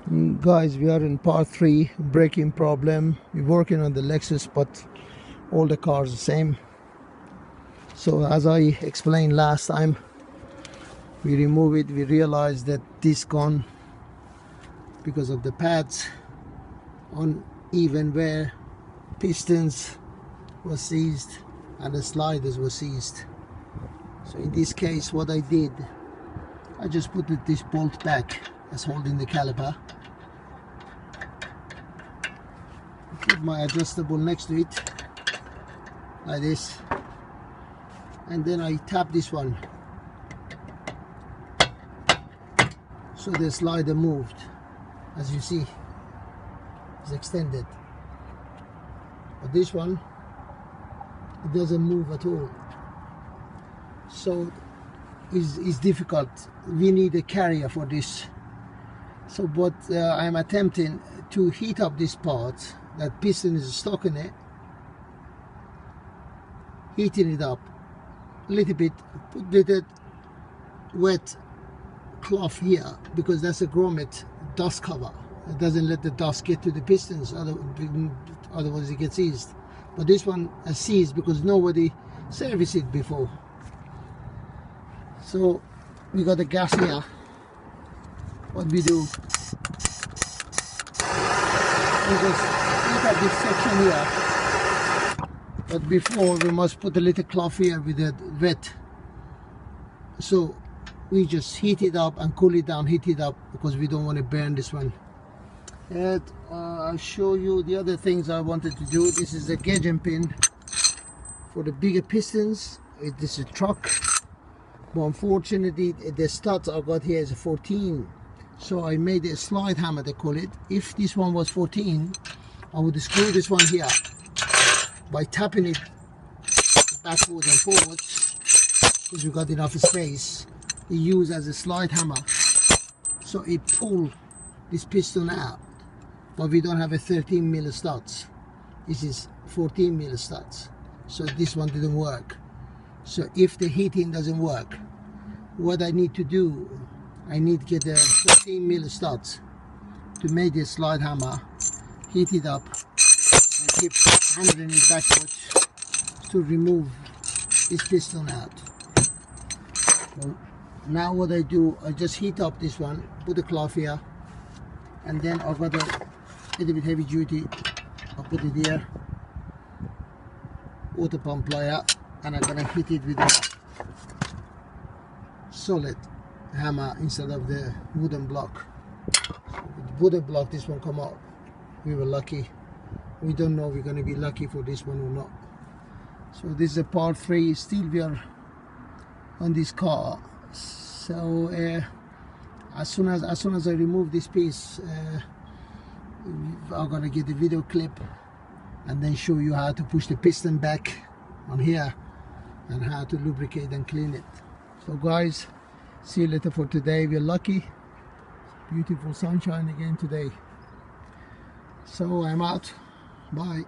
Guys, we are in part 3, braking problem. We're working on the Lexus, but all the cars the same. So as I explained last time, we remove it. We realized that this gone because of the pads on even where pistons were seized and the sliders were seized. So in this case, what I did, I just put this bolt back as holding the caliper. Put my adjustable next to it like this, and then I tap this one so the slider moved. As you see, it's extended, but this one, it doesn't move at all. So it's difficult. We need a carrier for this. So what I'm attempting to heat up this part. That piston is stuck in it, heating it up a little bit, put little wet cloth here because that's a grommet dust cover. It doesn't let the dust get to the pistons, otherwise it gets seized. But this one has seized because nobody serviced it before. So we got the gas here. What we do, we just heat up this section here, but before we must put a little cloth here with it wet. So we just heat it up and cool it down, heat it up, because we don't want to burn this one. And I'll show you the other things I wanted to do. This is a gauging pin for the bigger pistons. This is a truck, but unfortunately the studs I got here is a 14. So I made a slide hammer, they call it. If this one was 14, I would screw this one here by tapping it backwards and forwards, because we got enough space. It used as a slide hammer, so it pulled this piston out. But we don't have a 13 mil studs. This is 14 mil studs, so this one didn't work. So if the heating doesn't work, what I need to do, I need to get a 13 mil studs to make this slide hammer, heat it up, and keep hammering it backwards to remove this piston out. So now what I do, I just heat up this one, put the cloth here, and then I've got a little bit heavy duty. I'll put it here, water pump plier, and I'm gonna hit it with a solid hammer instead of the wooden block. With wooden block, this one come out. We were lucky. We don't know we're going to be lucky for this one or not. So this is a part 3. Still we are on this car. So as soon as I remove this piece, I'm going to get the video clip and then show you how to push the piston back on here and how to lubricate and clean it. So guys, see you later for today. We're lucky. Beautiful sunshine again today. So I'm out. Bye.